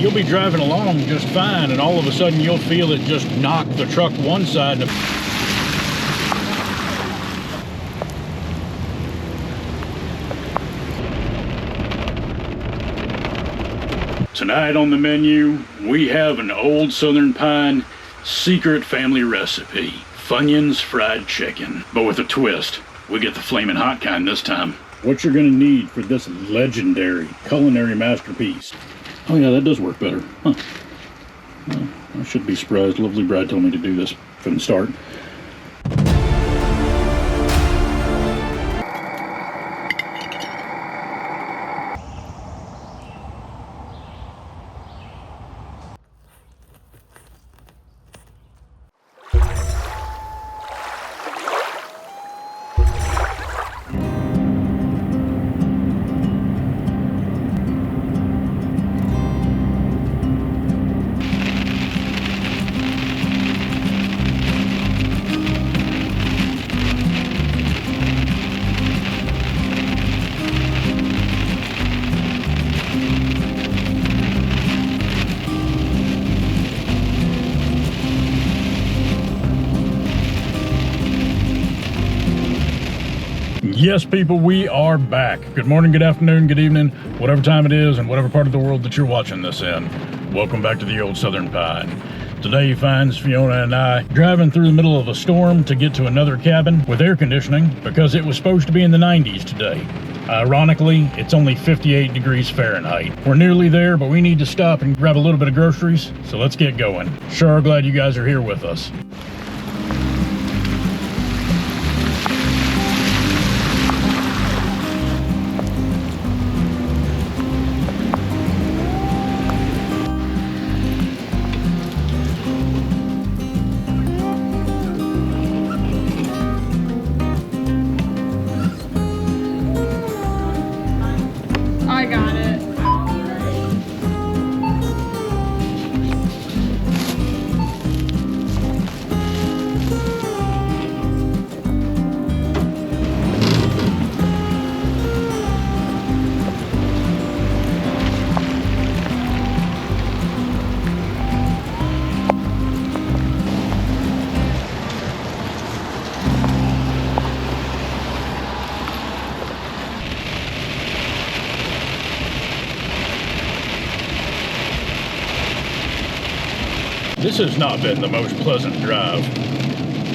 You'll be driving along just fine, and all of a sudden you'll feel it just knock the truck one side. Tonight on the menu, we have an old Southern Pine secret family recipe. Funyuns fried chicken, but with a twist. We get the flaming hot kind this time. What you're gonna need for this legendary culinary masterpiece. Oh yeah, that does work better. Huh. Well, I should be surprised. Lovely Brad told me to do this from the start. Yes, people, we are back. Good morning, good afternoon, good evening, whatever time it is and whatever part of the world that you're watching this in. Welcome back to the old Southern Pine. Today finds Fiona and I driving through the middle of a storm to get to another cabin with air conditioning because it was supposed to be in the 90s today. Ironically, it's only 58 degrees Fahrenheit. We're nearly there, but we need to stop and grab a little bit of groceries, so let's get going. Sure are glad you guys are here with us. I got it. This has not been the most pleasant drive.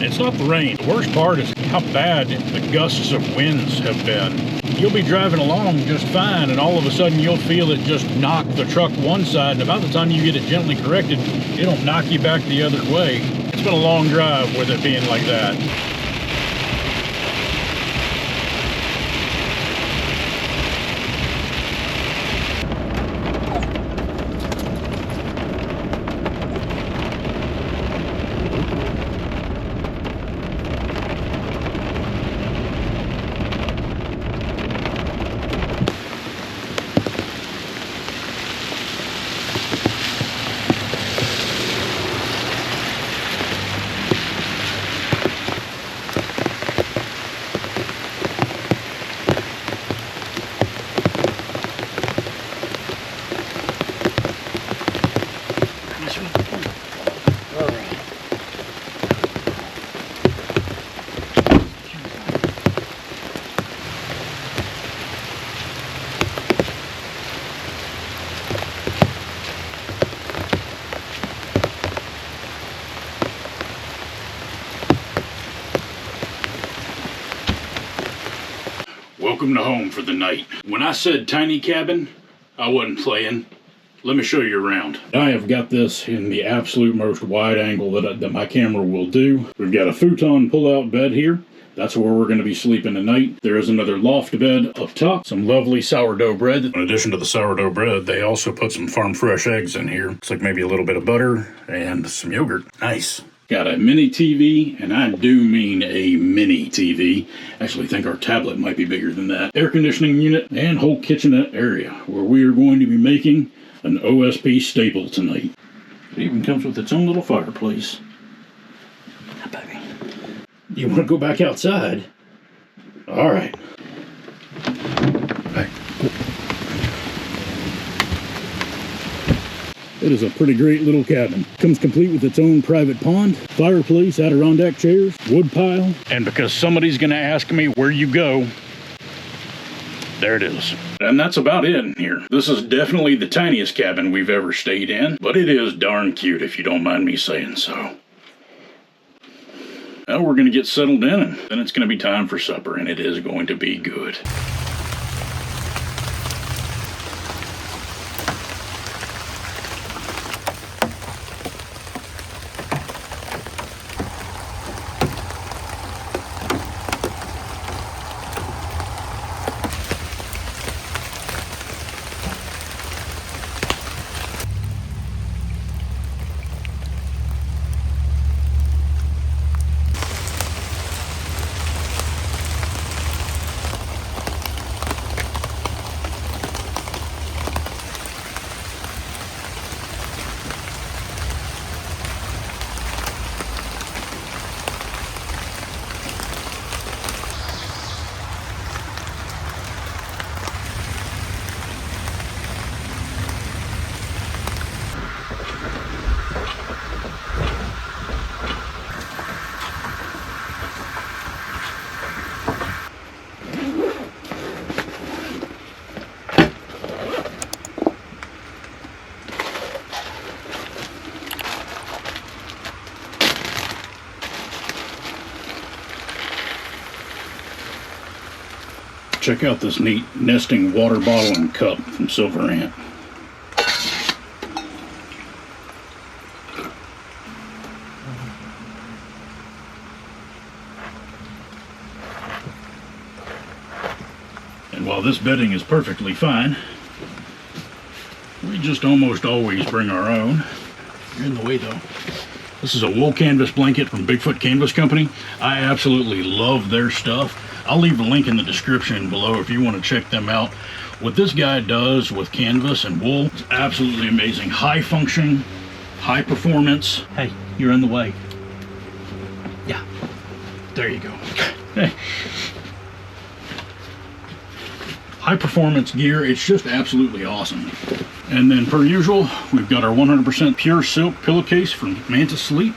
It's not the rain. The worst part is how bad the gusts of winds have been. You'll be driving along just fine, and all of a sudden you'll feel it just knock the truck one side, and about the time you get it gently corrected, it'll knock you back the other way. It's been a long drive with it being like that. Welcome to home for the night. When I said tiny cabin, I wasn't playing. Let me show you around. I have got this in the absolute most wide angle that my camera will do. We've got a futon pull-out bed here. That's where we're going to be sleeping tonight. There is another loft bed up top. Some lovely sourdough bread. In addition to the sourdough bread, they also put some farm fresh eggs in here. It's like maybe a little bit of butter and some yogurt. Nice. Got a mini TV, and I do mean a mini TV. Actually, I think our tablet might be bigger than that. Air conditioning unit and whole kitchenette area where we are going to be making an OSP staple tonight. It even comes with its own little fireplace. Hi, baby. You want to go back outside? All right. Hey. It is a pretty great little cabin. Comes complete with its own private pond, fireplace, Adirondack chairs, wood pile, and because somebody's gonna ask me where you go, there it is. And that's about it in here. This is definitely the tiniest cabin we've ever stayed in, but it is darn cute if you don't mind me saying so. Now we're gonna get settled in and then it's gonna be time for supper, and it is going to be good. Check out this neat nesting water bottle and cup from SilverAnt. And while this bedding is perfectly fine, we just almost always bring our own. You're in the way though. This is a wool canvas blanket from Bigfoot Canvas Co. I absolutely love their stuff. I'll leave a link in the description below if you want to check them out. What this guy does with canvas and wool is absolutely amazing. High function, high performance. Hey, you're in the way. Yeah, there you go. Hey. High performance gear, it's just absolutely awesome. And then per usual, we've got our 100% pure silk pillowcase from Manta Sleep.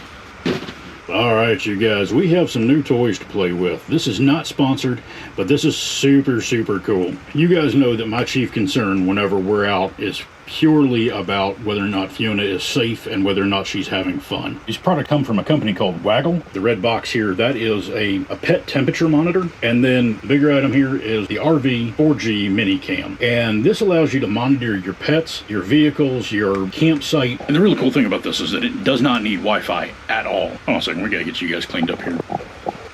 All right, you guys, we have some new toys to play with. This is not sponsored, but this is super, super cool. You guys know that my chief concern whenever we're out is purely about whether or not Fiona is safe and whether or not she's having fun. These products come from a company called Waggle. The red box here, that is a pet temperature monitor. And then the bigger item here is the RV 4G mini cam. And this allows you to monitor your pets, your vehicles, your campsite. And the really cool thing about this is that it does not need Wi-Fi at all. Hold on a second, we gotta get you guys cleaned up here.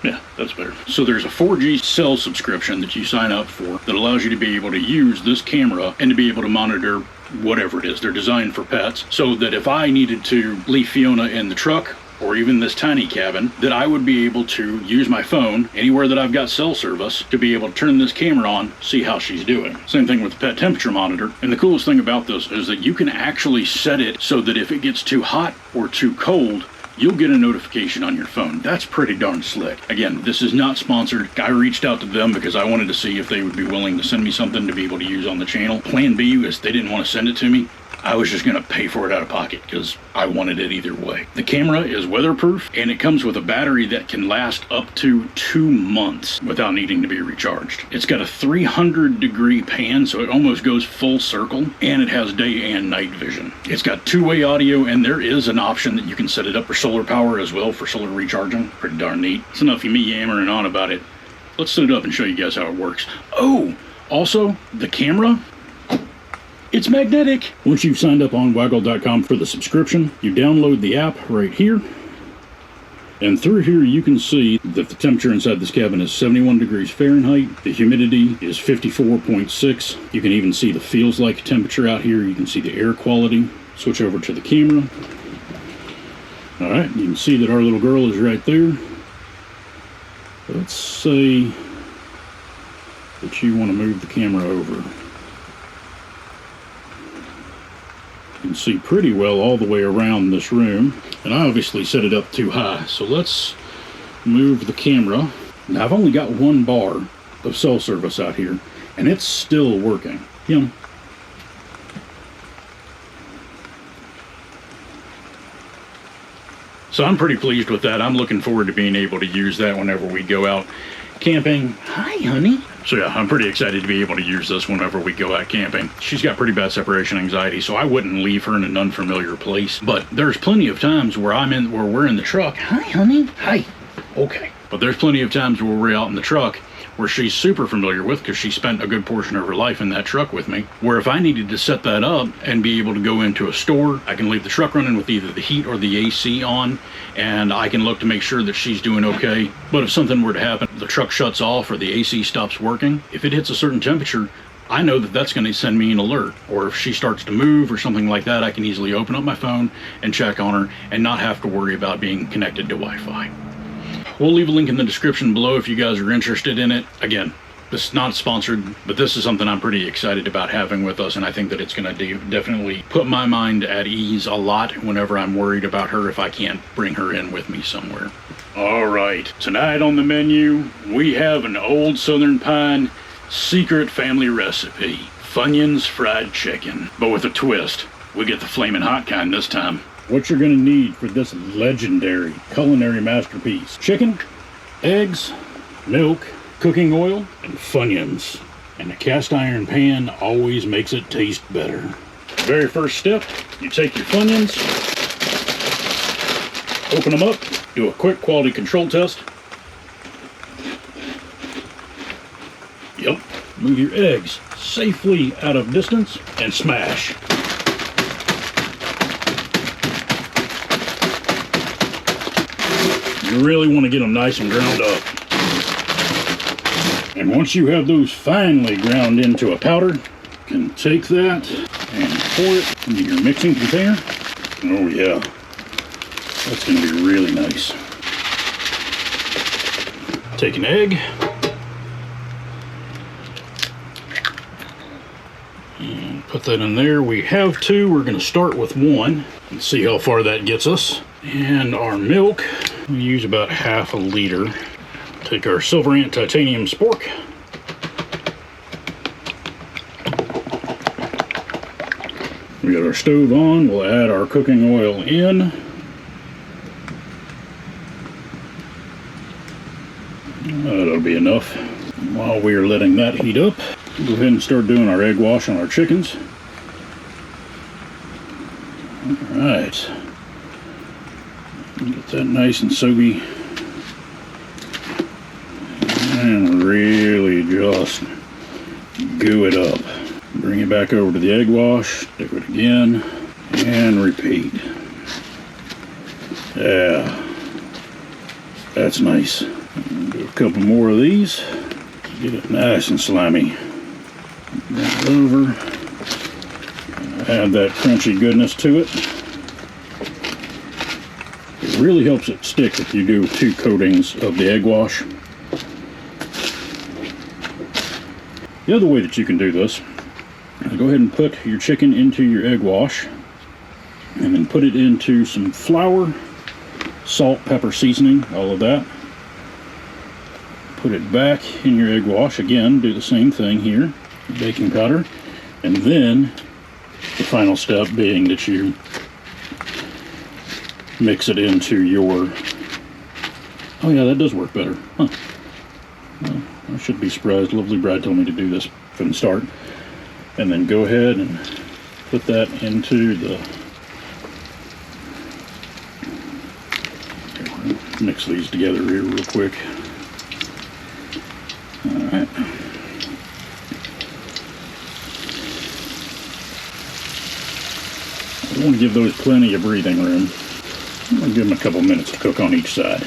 Yeah, that's better. So there's a 4G cell subscription that you sign up for that allows you to be able to use this camera and to be able to monitor whatever it is. They're designed for pets, so that if I needed to leave Fiona in the truck or even this tiny cabin, that I would be able to use my phone anywhere that I've got cell service to be able to turn this camera on, see how she's doing. Same thing with the pet temperature monitor. And the coolest thing about this is that you can actually set it so that if it gets too hot or too cold, you'll get a notification on your phone. That's pretty darn slick. Again, this is not sponsored. I reached out to them because I wanted to see if they would be willing to send me something to be able to use on the channel. Plan B is they didn't want to send it to me. I was just gonna pay for it out of pocket because I wanted it either way. The camera is weatherproof and it comes with a battery that can last up to 2 months without needing to be recharged. It's got a 300-degree pan, so it almost goes full circle, and it has day and night vision. It's got two-way audio, and there is an option that you can set it up for solar power as well, for solar recharging. Pretty darn neat. It's enough of me yammering on about it. Let's set it up and show you guys how it works. Oh, also, the camera, it's magnetic. Once you've signed up on Waggle.com for the subscription, you download the app right here. And through here you can see that the temperature inside this cabin is 71 degrees Fahrenheit. The humidity is 54.6. You can even see the feels like temperature out here. You can see the air quality. Switch over to the camera. All right, you can see that our little girl is right there. Let's say that you want to move the camera over. You can see pretty well all the way around this room, and I obviously set it up too high, so let's move the camera. Now I've only got one bar of cell service out here, and it's still working. You know, So I'm pretty pleased with that. I'm looking forward to being able to use that whenever we go out camping. Hi, honey. So yeah, I'm pretty excited to be able to use this whenever we go out camping. She's got pretty bad separation anxiety, so I wouldn't leave her in an unfamiliar place. But there's plenty of times where we're in the truck. Hi, honey. Hi. Okay. But there's plenty of times where we're out in the truck where she's super familiar with, because she spent a good portion of her life in that truck with me, where if I needed to set that up and be able to go into a store, I can leave the truck running with either the heat or the AC on, and I can look to make sure that she's doing okay. But if something were to happen, the truck shuts off or the AC stops working, if it hits a certain temperature, I know that that's going to send me an alert. Or if she starts to move or something like that, I can easily open up my phone and check on her and not have to worry about being connected to Wi-Fi. We'll leave a link in the description below if you guys are interested in it. Again, this is not sponsored, but this is something I'm pretty excited about having with us, and I think that it's going to definitely put my mind at ease a lot whenever I'm worried about her if I can't bring her in with me somewhere. All right, tonight on the menu, we have an old Southern Pine secret family recipe. Funyuns fried chicken, but with a twist. We get the flaming hot kind this time. What you're going to need for this legendary culinary masterpiece: chicken, eggs, milk, cooking oil, and Funyuns. And a cast iron pan always makes it taste better. Very first step, you take your Funyuns, open them up, do a quick quality control test. Yep. Move your eggs safely out of distance and smash. You really want to get them nice and ground up. And once you have those finely ground into a powder, you can take that and pour it into your mixing container. Oh yeah, that's going to be really nice. Take an egg. And put that in there. We have two. We're going to start with one and see how far that gets us. And our milk, we use about half a liter. Take our SilverAnt titanium spork. We got our stove on. We'll add our cooking oil in. That'll be enough. While we are letting that heat up, we'll go ahead and start doing our egg wash on our chickens. All right. Get that nice and soapy. And really just goo it up. Bring it back over to the egg wash, do it again, and repeat. Yeah, that's nice. Do a couple more of these. Get it nice and slimy. Bring it over. Add that crunchy goodness to it. It really helps it stick if you do 2 coatings of the egg wash. The other way that you can do this is go ahead and put your chicken into your egg wash and then put it into some flour, salt, pepper, seasoning, all of that. Put it back in your egg wash. Again, do the same thing here, baking powder, and then the final step being that you mix it into your... Oh yeah, that does work better. Huh. Well, I should be surprised. Lovely Bride told me to do this from the start. And then go ahead and put that into the... Mix these together here real quick. Alright. I want to give those plenty of breathing room. I'm going to give them a couple minutes to cook on each side.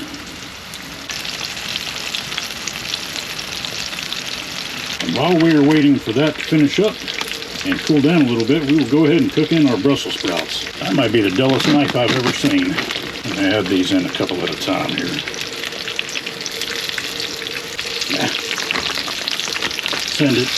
And while we are waiting for that to finish up and cool down a little bit, we will go ahead and cook in our Brussels sprouts. That might be the dullest knife I've ever seen. I'm going to add these in a couple at a time here. Send it.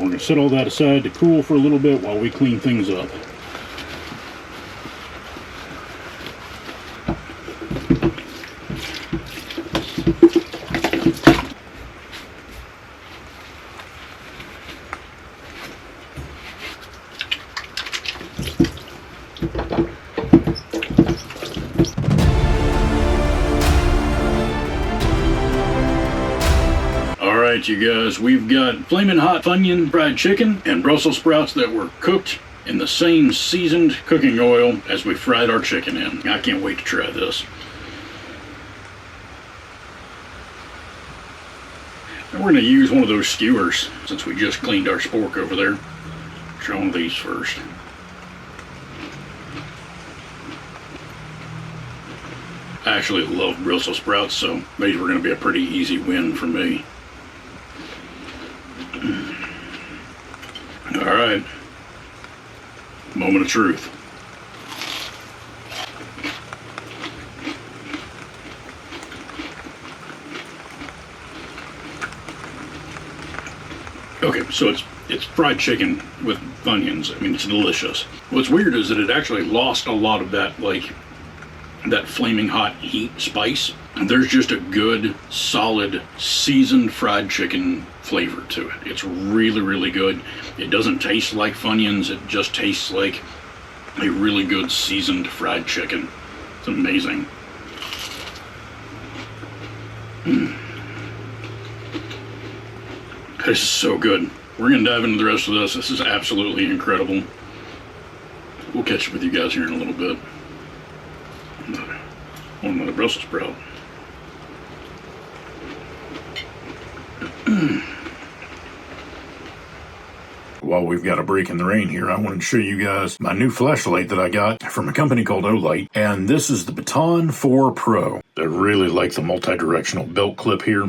We're going to set all that aside to cool for a little bit while we clean things up. Alright, you guys, we've got flaming hot Funyun fried chicken and Brussels sprouts that were cooked in the same seasoned cooking oil as we fried our chicken in. I can't wait to try this. And we're going to use one of those skewers since we just cleaned our spork over there. Try one of these first. I actually love Brussels sprouts, so these were going to be a pretty easy win for me. Alright. Moment of truth. Okay, so it's fried chicken with onions. I mean, it's delicious. What's weird is that it actually lost a lot of that, like, that flaming hot heat spice. There's just a good, solid, seasoned fried chicken flavor to it. It's really, really good. It doesn't taste like Funyuns. It just tastes like a really good seasoned fried chicken. It's amazing. This is so good. We're going to dive into the rest of this. This is absolutely incredible. We'll catch up with you guys here in a little bit. Another Brussels sprout. While we've got a break in the rain here, I wanted to show you guys my new flashlight that I got from a company called Olight. And this is the Baton 4 Pro. I really like the multi-directional belt clip here.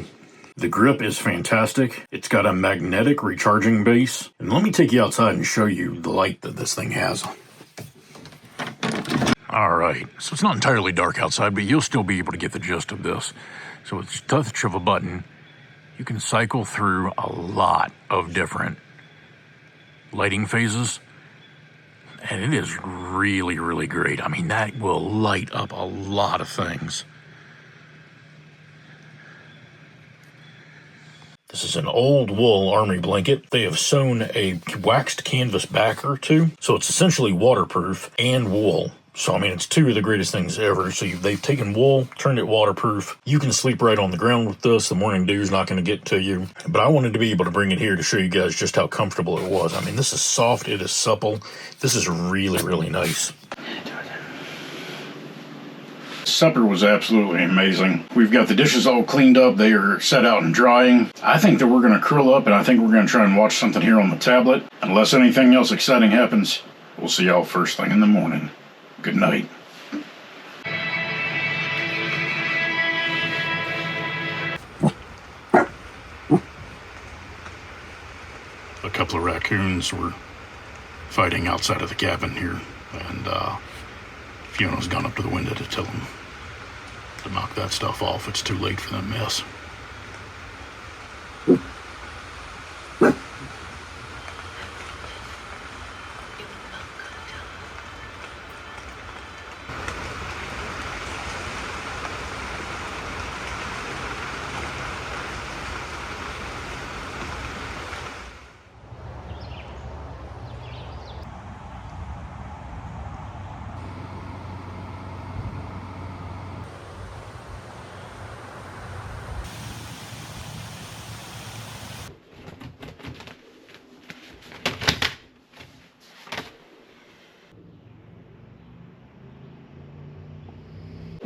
The grip is fantastic. It's got a magnetic recharging base. And let me take you outside and show you the light that this thing has. Alright, so it's not entirely dark outside, but you'll still be able to get the gist of this. So with the touch of a button, you can cycle through a lot of different lighting phases. And it is really, really great. I mean, that will light up a lot of things. This is an old wool army blanket. They have sewn a waxed canvas backer to, so it's essentially waterproof and wool. So, I mean, it's two of the greatest things ever. So they've taken wool, turned it waterproof. You can sleep right on the ground with this. The morning dew's not going to get to you. But I wanted to be able to bring it here to show you guys just how comfortable it was. I mean, this is soft. It is supple. This is really, really nice. Supper was absolutely amazing. We've got the dishes all cleaned up. They are set out and drying. I think that we're going to curl up, and I think we're going to try and watch something here on the tablet. Unless anything else exciting happens, we'll see y'all first thing in the morning. Good night. A couple of raccoons were fighting outside of the cabin here, and Fiona's gone up to the window to tell them to knock that stuff off. It's too late for that mess.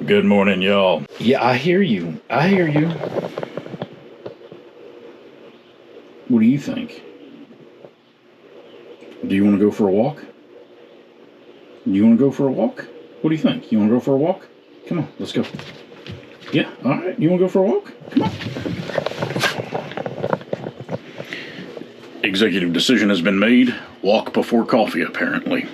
Good morning, y'all. Yeah, I hear you. I hear you. What do you think? Do you want to go for a walk? You want to go for a walk? What do you think? You want to go for a walk? Come on, let's go. Yeah, all right. You want to go for a walk? Come on. Executive decision has been made. Walk before coffee, apparently.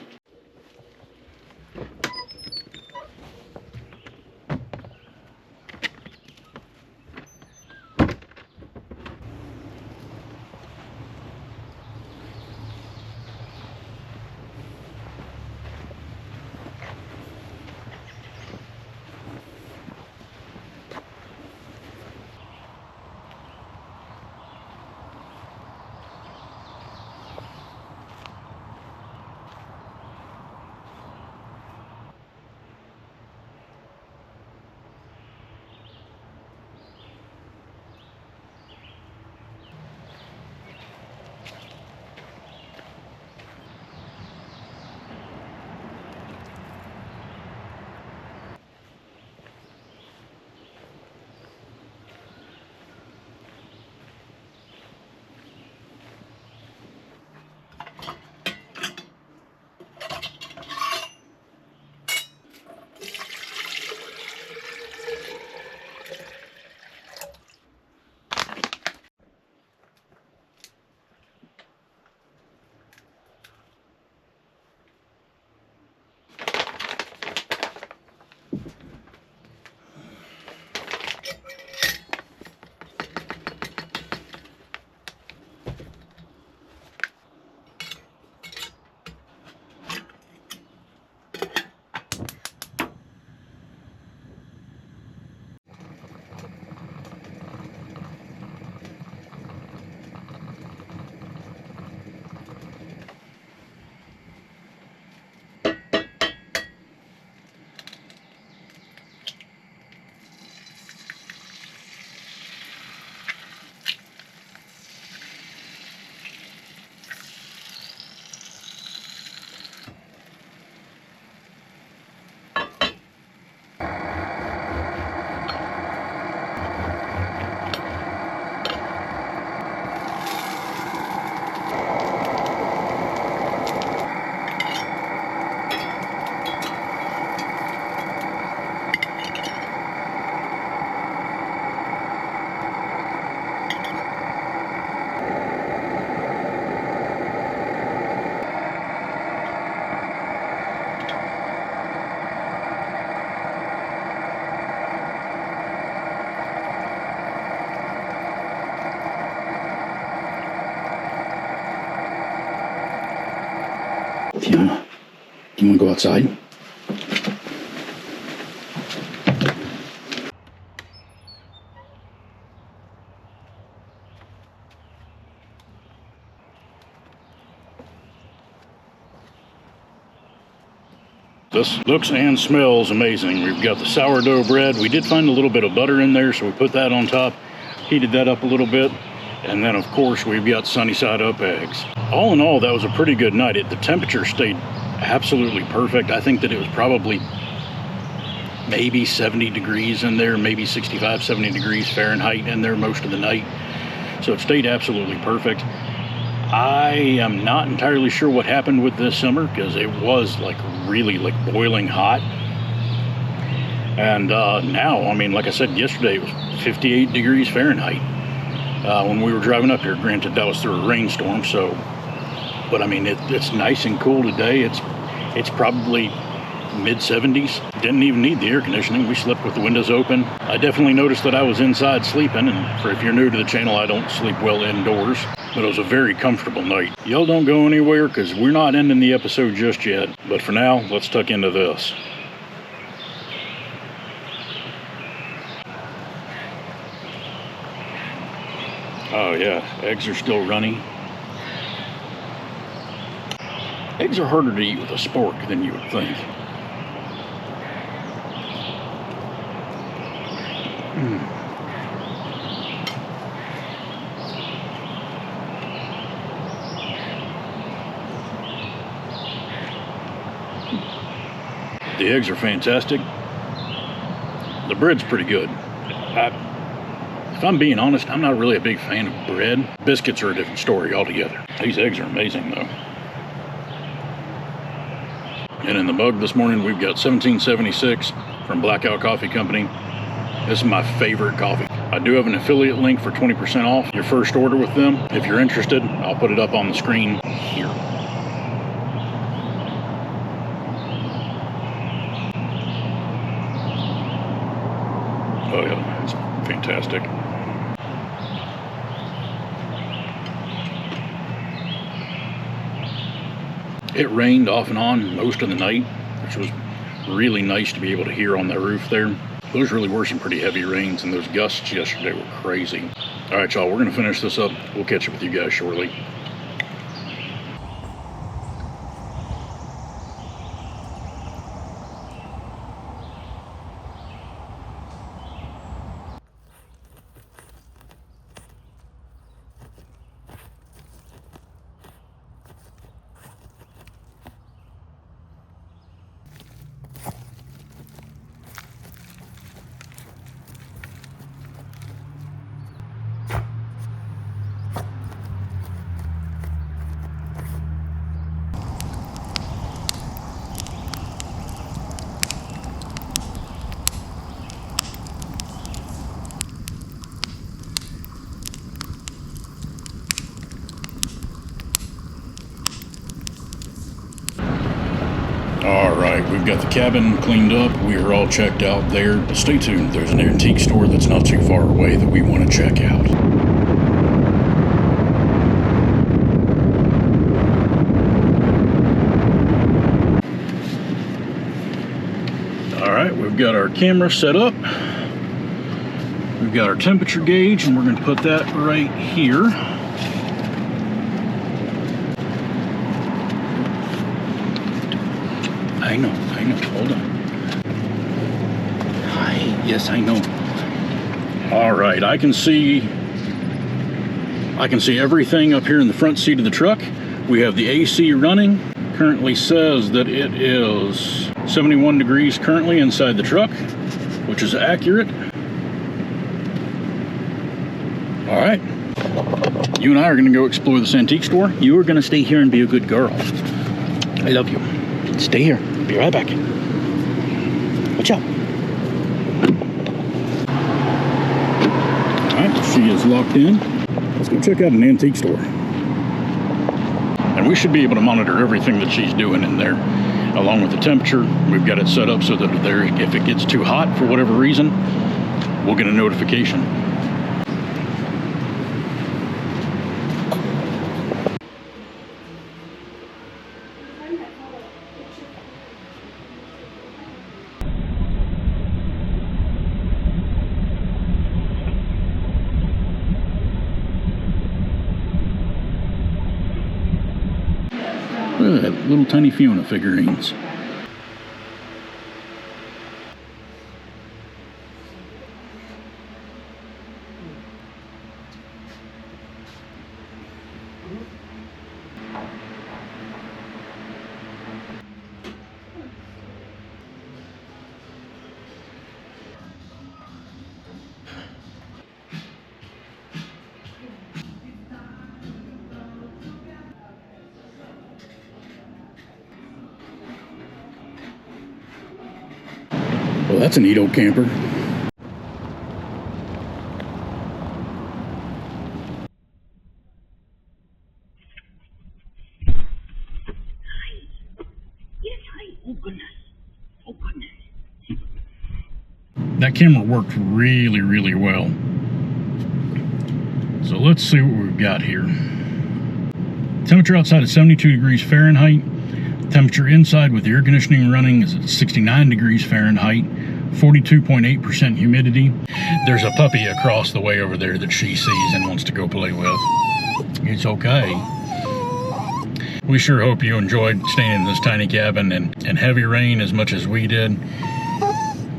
Fiona, do you want to go outside? This looks and smells amazing. We've got the sourdough bread. We did find a little bit of butter in there, so we put that on top, heated that up a little bit, and then of course we've got sunny side up eggs. All in all, that was a pretty good night. The temperature stayed absolutely perfect. I think that it was probably maybe 70 degrees in there, maybe 65, 70 degrees Fahrenheit in there most of the night. So it stayed absolutely perfect. I am not entirely sure what happened with this summer, because it was like really like boiling hot. And now, I mean, like I said yesterday, it was 58 degrees Fahrenheit when we were driving up here. Granted, that was through a rainstorm, so, but I mean, it's nice and cool today. It's probably mid-70s. Didn't even need the air conditioning. We slept with the windows open. I definitely noticed that I was inside sleeping, and if you're new to the channel, I don't sleep well indoors, but it was a very comfortable night. Y'all don't go anywhere, because we're not ending the episode just yet, but for now, let's tuck into this. Oh yeah, eggs are still runny. Eggs are harder to eat with a spork than you would think. The eggs are fantastic. The bread's pretty good. If I'm being honest, I'm not really a big fan of bread. Biscuits are a different story altogether. These eggs are amazing though. And in the mug this morning, we've got 1776 from Blackout Coffee Company. This is my favorite coffee. I do have an affiliate link for 20% off your first order with them. If you're interested, I'll put it up on the screen here. Oh yeah, it's fantastic. It rained off and on most of the night, which was really nice to be able to hear on the roof there. Those really were some pretty heavy rains, and those gusts yesterday were crazy. All right, y'all, we're gonna finish this up. We'll catch up with you guys shortly. Alright, we've got the cabin cleaned up. We are all checked out there. Stay tuned, there's an antique store that's not too far away that we want to check out. Alright, we've got our camera set up. We've got our temperature gauge, and we're going to put that right here. I know, hold on. Yes, I know. All right, I can see everything up here in the front seat of the truck. We have the AC running. Currently says that it is 71 degrees currently inside the truck, which is accurate. All right, you and I are gonna go explore this antique store. You are gonna stay here and be a good girl. I love you. Stay here. Be right back. Watch out. Alright, she is locked in. Let's go check out an antique store. And we should be able to monitor everything that she's doing in there, along with the temperature. We've got it set up so that if it gets too hot for whatever reason, we'll get a notification. Look at that, little tiny Fiona figurines. Well, that's a neat old camper. That camera worked really, really well. So let's see what we've got here. Temperature outside is 72 degrees Fahrenheit. Temperature inside with the air conditioning running is at 69 degrees Fahrenheit. 42.8% humidity. There's a puppy across the way over there that she sees and wants to go play with. It's okay. We sure hope you enjoyed staying in this tiny cabin and heavy rain as much as we did.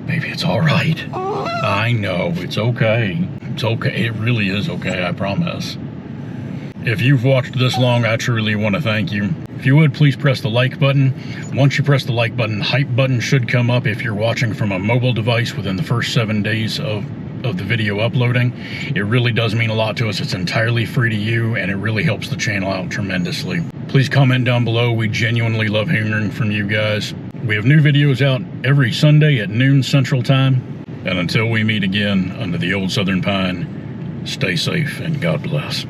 Baby, it's all right. I know, it's okay. It's okay. It really is okay, I promise. If you've watched this long, I truly want to thank you. If you would, please press the like button. Once you press the like button, the hype button should come up if you're watching from a mobile device within the first 7 days of the video uploading. It really does mean a lot to us. It's entirely free to you, and it really helps the channel out tremendously. Please comment down below. We genuinely love hearing from you guys. We have new videos out every Sunday at noon Central Time. And until we meet again under the old Southern Pine, stay safe and God bless.